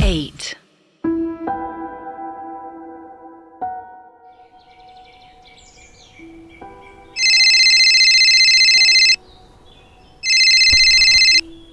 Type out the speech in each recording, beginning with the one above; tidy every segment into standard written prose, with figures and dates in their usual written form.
8.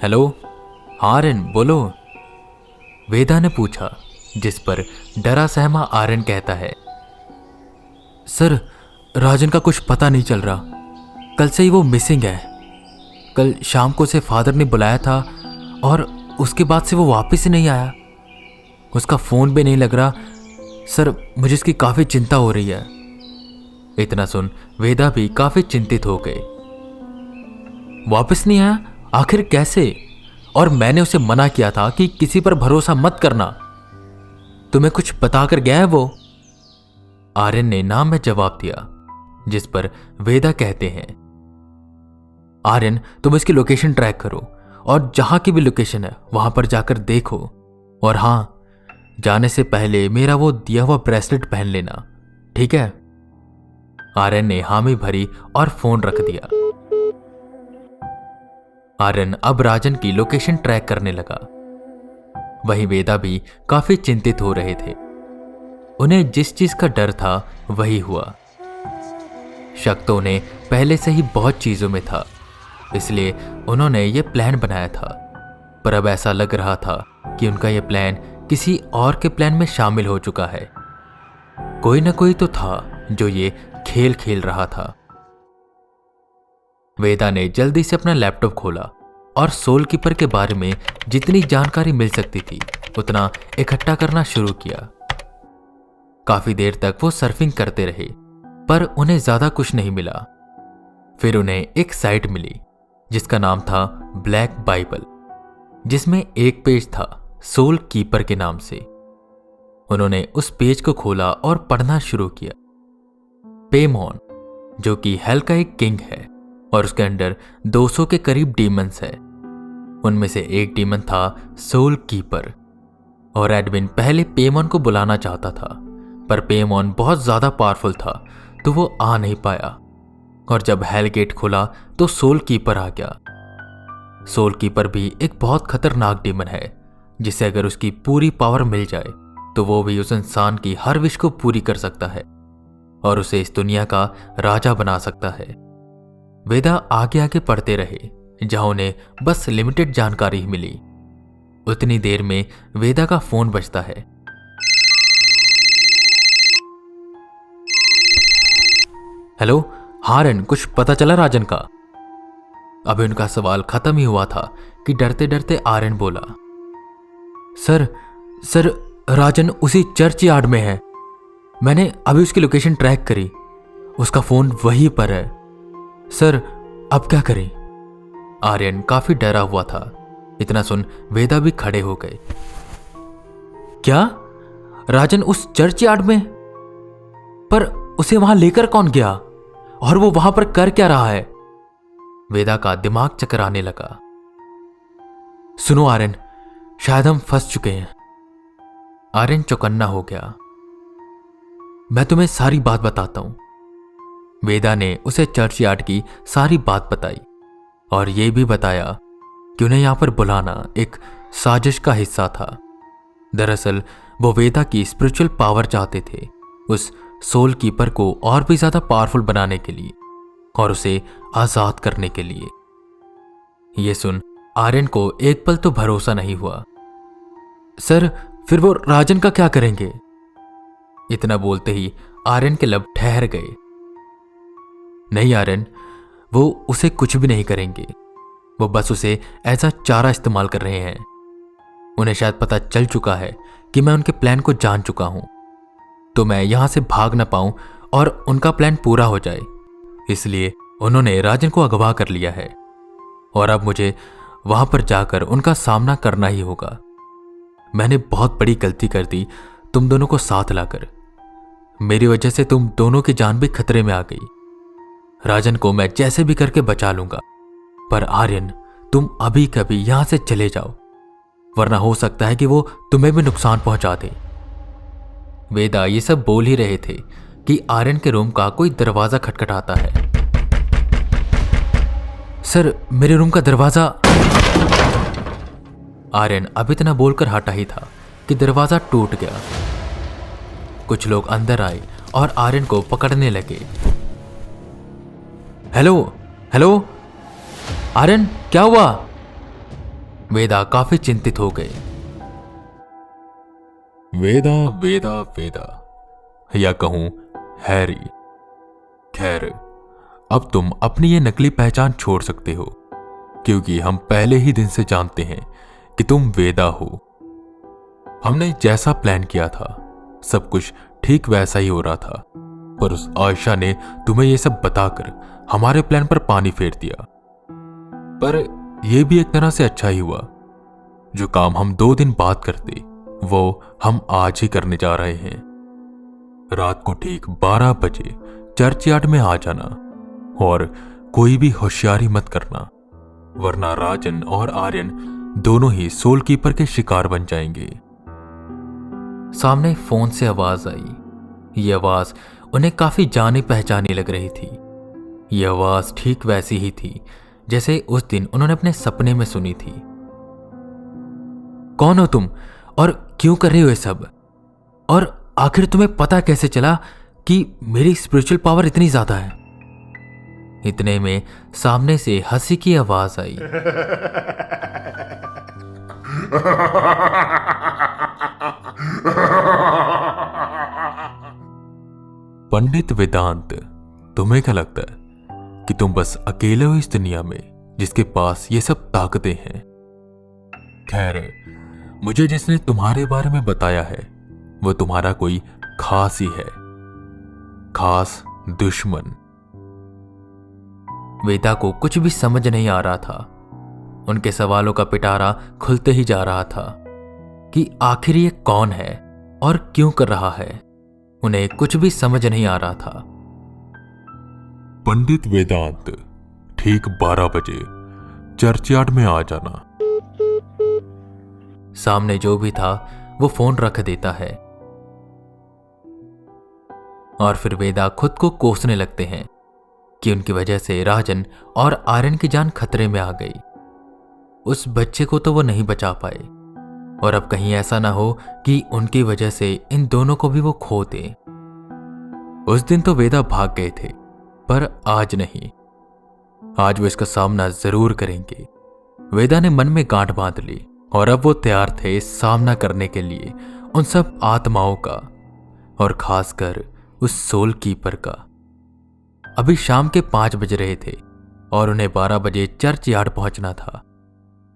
Hello. हाँ आर्यन बोलो, वेदा ने पूछा, जिस पर डरा सहमा आर्यन कहता है, सर राजन का कुछ पता नहीं चल रहा, कल से ही वो मिसिंग है। कल शाम को उसे फादर ने बुलाया था और उसके बाद से वो वापस ही नहीं आया। उसका फोन भी नहीं लग रहा। सर मुझे इसकी काफी चिंता हो रही है। इतना सुन वेदा भी काफी चिंतित हो गए। वापस नहीं आया? आखिर कैसे? और मैंने उसे मना किया था कि किसी पर भरोसा मत करना। तुम्हें कुछ बताकर गया है वो? आर्यन ने नाम में जवाब दिया, जिस पर वेदा कहते हैं, आर्यन तुम इसकी लोकेशन ट्रैक करो और जहां की भी लोकेशन है वहां पर जाकर देखो। और हां, जाने से पहले मेरा वो दिया हुआ ब्रेसलेट पहन लेना, ठीक है? आर्यन ने हामी भरी और फोन रख दिया। आर्यन अब राजन की लोकेशन ट्रैक करने लगा। वहीं वेदा भी काफी चिंतित हो रहे थे। उन्हें जिस चीज का डर था वही हुआ। शक तो उन्हें पहले से ही बहुत चीजों में था, इसलिए उन्होंने ये प्लान बनाया था। पर अब ऐसा लग रहा था कि उनका यह प्लान किसी और के प्लान में शामिल हो चुका है। कोई ना कोई तो था जो ये खेल खेल रहा था। वेदा ने जल्दी से अपना लैपटॉप खोला और सोल कीपर के बारे में जितनी जानकारी मिल सकती थी उतना इकट्ठा करना शुरू किया। काफी देर तक वो सर्फिंग करते रहे, पर उन्हें ज्यादा कुछ नहीं मिला। फिर उन्हें एक साइट मिली जिसका नाम था ब्लैक बाइबल, जिसमें एक पेज था सोल कीपर के नाम से। उन्होंने उस पेज को खोला और पढ़ना शुरू किया। पेमॉन, जो कि हेल का एक किंग है और उसके अंडर 200 के करीब डीमंस है। उनमें से एक डीमन था सोल कीपर, और एडविन पहले पेमॉन को बुलाना चाहता था, पर पेमॉन बहुत ज्यादा पावरफुल था तो वो आ नहीं पाया। और जब हेल गेट खुला तो सोल कीपर आ गया। सोल कीपर भी एक बहुत खतरनाक डीमन है, जिसे अगर उसकी पूरी पावर मिल जाए तो वो भी उस इंसान की हर विश को पूरी कर सकता है और उसे इस दुनिया का राजा बना सकता है। वेदा आगे आगे पढ़ते रहे, जहां उन्हें बस लिमिटेड जानकारी ही मिली। उतनी देर में वेदा का फोन बजता है। हेलो हारन, कुछ पता चला राजन का? अभी उनका सवाल खत्म ही हुआ था कि डरते डरते आर्यन बोला, सर राजन उसी चर्च यार्ड में है। मैंने अभी उसकी लोकेशन ट्रैक करी, उसका फोन वहीं पर है। सर अब क्या करें? आर्यन काफी डरा हुआ था। इतना सुन वेदा भी खड़े हो गए। क्या? राजन उस चर्च यार्ड में? पर उसे वहां लेकर कौन गया और वो वहां पर कर क्या रहा है? वेदा का दिमाग चकराने लगा। सुनो आर्यन, शायद हम फंस चुके हैं। आर्यन चौकन्ना हो गया। मैं तुम्हें सारी बात बताता हूं। वेदा ने उसे चर्च यार्ड की सारी बात बताई और यह भी बताया कि उन्हें यहां पर बुलाना एक साजिश का हिस्सा था। दरअसल वो वेदा की स्पिरिचुअल पावर चाहते थे, उस सोल कीपर को और भी ज्यादा पावरफुल बनाने के लिए और उसे आजाद करने के लिए। यह सुन आर्यन को एक पल तो भरोसा नहीं हुआ। सर फिर वो राजन का क्या करेंगे? इतना बोलते ही आर्यन के लब ठहर गए। नहीं आर्यन, वो उसे कुछ भी नहीं करेंगे। वो बस उसे ऐसा चारा इस्तेमाल कर रहे हैं। उन्हें शायद पता चल चुका है कि मैं उनके प्लान को जान चुका हूं, तो मैं यहां से भाग ना पाऊं और उनका प्लान पूरा हो जाए, इसलिए उन्होंने राजन को अगवा कर लिया है और अब मुझे वहां पर जाकर उनका सामना करना ही होगा। मैंने बहुत बड़ी गलती कर दी तुम दोनों को साथ लाकर। मेरी वजह से तुम दोनों की जान भी खतरे में आ गई। राजन को मैं जैसे भी करके बचा लूंगा, पर आर्यन तुम अभी कभी यहां से चले जाओ, वरना हो सकता है कि वो तुम्हें भी नुकसान पहुंचा दे। वेदा ये सब बोल ही रहे थे कि आर्यन के रूम का कोई दरवाजा खटखटाता है। सर मेरे रूम का दरवाजा। आर्यन अब इतना बोलकर हटा ही था कि दरवाजा टूट गया। कुछ लोग अंदर आए और आर्यन को पकड़ने लगे। हेलो हेलो आर्यन, क्या हुआ? वेदा काफी चिंतित हो गए। वेदा वेदा वेदा या कहूं हैरी। खैर, अब तुम अपनी ये नकली पहचान छोड़ सकते हो, क्योंकि हम पहले ही दिन से जानते हैं कि तुम वेदा हो। हमने जैसा प्लान किया था सब कुछ ठीक वैसा ही हो रहा था, पर उस आयशा ने तुम्हें यह सब बताकर हमारे प्लान पर पानी फेर दिया। पर यह भी एक तरह से अच्छा ही हुआ। जो काम हम 2 दिन बाद करते वो हम आज ही करने जा रहे हैं। रात को ठीक 12 बजे चर्चयार्ड में आ जाना, और कोई भी होशियारी मत करना, वरना राजन और आर्यन दोनों ही सोल कीपर के शिकार बन जाएंगे। सामने फोन से आवाज आई। ये आवाज उन्हें काफी जानी पहचानी लग रही थी। ये आवाज ठीक वैसी ही थी जैसे उस दिन उन्होंने अपने सपने में सुनी थी। कौन हो तुम और क्यों कर रहे हो ये सब? और आखिर तुम्हें पता कैसे चला कि मेरी स्पिरिचुअल पावर इतनी ज्यादा है? इतने में सामने से हंसी की आवाज आई। पंडित वेदांत, तुम्हें क्या लगता है कि तुम बस अकेले हो इस दुनिया में जिसके पास ये सब ताकतें हैं? खैर, मुझे जिसने तुम्हारे बारे में बताया है वो तुम्हारा कोई खास ही है, खास दुश्मन। वेदा को कुछ भी समझ नहीं आ रहा था। उनके सवालों का पिटारा खुलते ही जा रहा था कि आखिर ये कौन है और क्यों कर रहा है। उन्हें कुछ भी समझ नहीं आ रहा था। पंडित वेदांत, ठीक 12 बजे चर्चयार्ड में आ जाना। सामने जो भी था वो फोन रख देता है और फिर वेदा खुद को कोसने लगते हैं कि उनकी वजह से राजन और आर्यन की जान खतरे में आ गई। उस बच्चे को तो वो नहीं बचा पाए, और अब कहीं ऐसा ना हो कि उनकी वजह से इन दोनों को भी वो खो दे। उस दिन तो वेदा भाग गए थे, पर आज नहीं। आज वो इसका सामना जरूर करेंगे। वेदा ने मन में गांठ बांध ली और अब वो तैयार थे सामना करने के लिए उन सब आत्माओं का, और खासकर उस सोल कीपर का। अभी शाम के 5 बज रहे थे और उन्हें 12 बजे चर्चयार्ड पहुंचना था।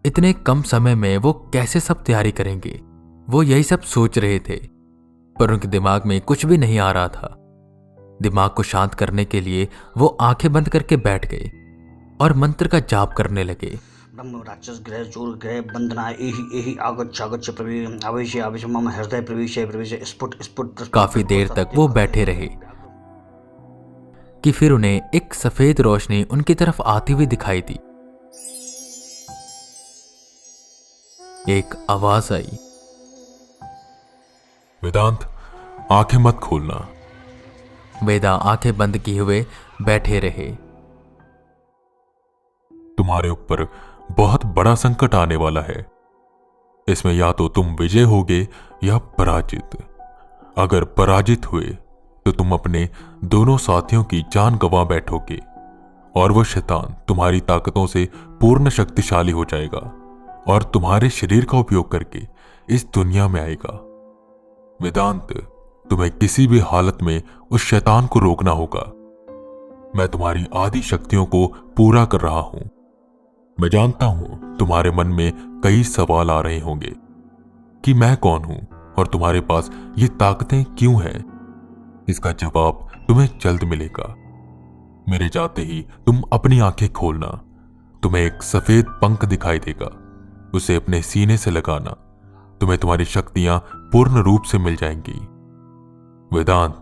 इतने कम समय में वो कैसे सब तैयारी करेंगे? वो यही सब सोच रहे थे, पर उनके दिमाग में कुछ भी नहीं आ रहा था। दिमाग को शांत करने के लिए वो आंखें बंद करके बैठ गए और मंत्र का जाप करने लगे। ब्रह्म राक्षस ग्रह चूर ग्रह बंधना एहि एहि आगच्छ आगच्छ प्रवेश आवेश आवेश मम हृदय प्रवेश प्रवेश स्फुट स्फुट। काफी देर तक वो बैठे रहे कि फिर उन्हें एक सफेद रोशनी उनकी तरफ आती हुई दिखाई दी। एक आवाज आई, वेदांत, आंखें मत खोलना। वेदा आंखें बंद किए हुए बैठे रहे। तुम्हारे ऊपर बहुत बड़ा संकट आने वाला है। इसमें या तो तुम विजय होगे या पराजित। अगर पराजित हुए तो तुम अपने दोनों साथियों की जान गंवा बैठोगे, और वह शैतान तुम्हारी ताकतों से पूर्ण शक्तिशाली हो जाएगा और तुम्हारे शरीर का उपयोग करके इस दुनिया में आएगा। वेदांत, तुम्हें किसी भी हालत में उस शैतान को रोकना होगा। मैं तुम्हारी आदि शक्तियों को पूरा कर रहा हूं। मैं जानता हूं तुम्हारे मन में कई सवाल आ रहे होंगे कि मैं कौन हूं और तुम्हारे पास ये ताकतें क्यों हैं। इसका जवाब तुम्हें जल्द मिलेगा। मेरे जाते ही तुम अपनी आंखें खोलना। तुम्हें एक सफेद पंख दिखाई देगा, उसे अपने सीने से लगाना। तुम्हें तुम्हारी शक्तियां पूर्ण रूप से मिल जाएंगी। वेदांत,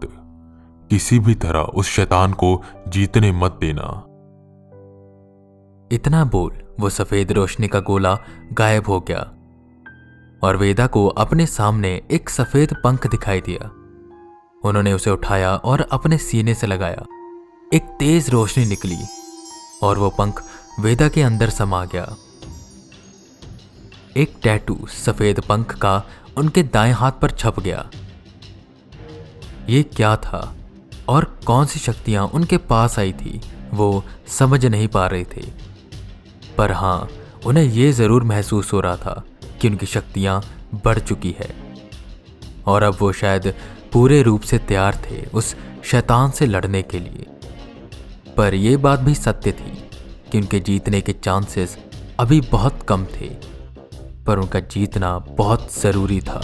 किसी भी तरह उस शैतान को जीतने मत देना। इतना बोल वो सफेद रोशनी का गोला गायब हो गया और वेदा को अपने सामने एक सफेद पंख दिखाई दिया। उन्होंने उसे उठाया और अपने सीने से लगाया। एक तेज रोशनी निकली और वो पंख वेदा के अंदर समा गया। एक टैटू सफेद पंख का उनके दाएं हाथ पर छप गया। ये क्या था और कौन सी शक्तियां उनके पास आई थी वो समझ नहीं पा रहे थे, पर हाँ उन्हें ये ज़रूर महसूस हो रहा था कि उनकी शक्तियां बढ़ चुकी है और अब वो शायद पूरे रूप से तैयार थे उस शैतान से लड़ने के लिए। पर यह बात भी सत्य थी कि उनके जीतने के चांसेस अभी बहुत कम थे, पर उनका जीतना बहुत ज़रूरी था।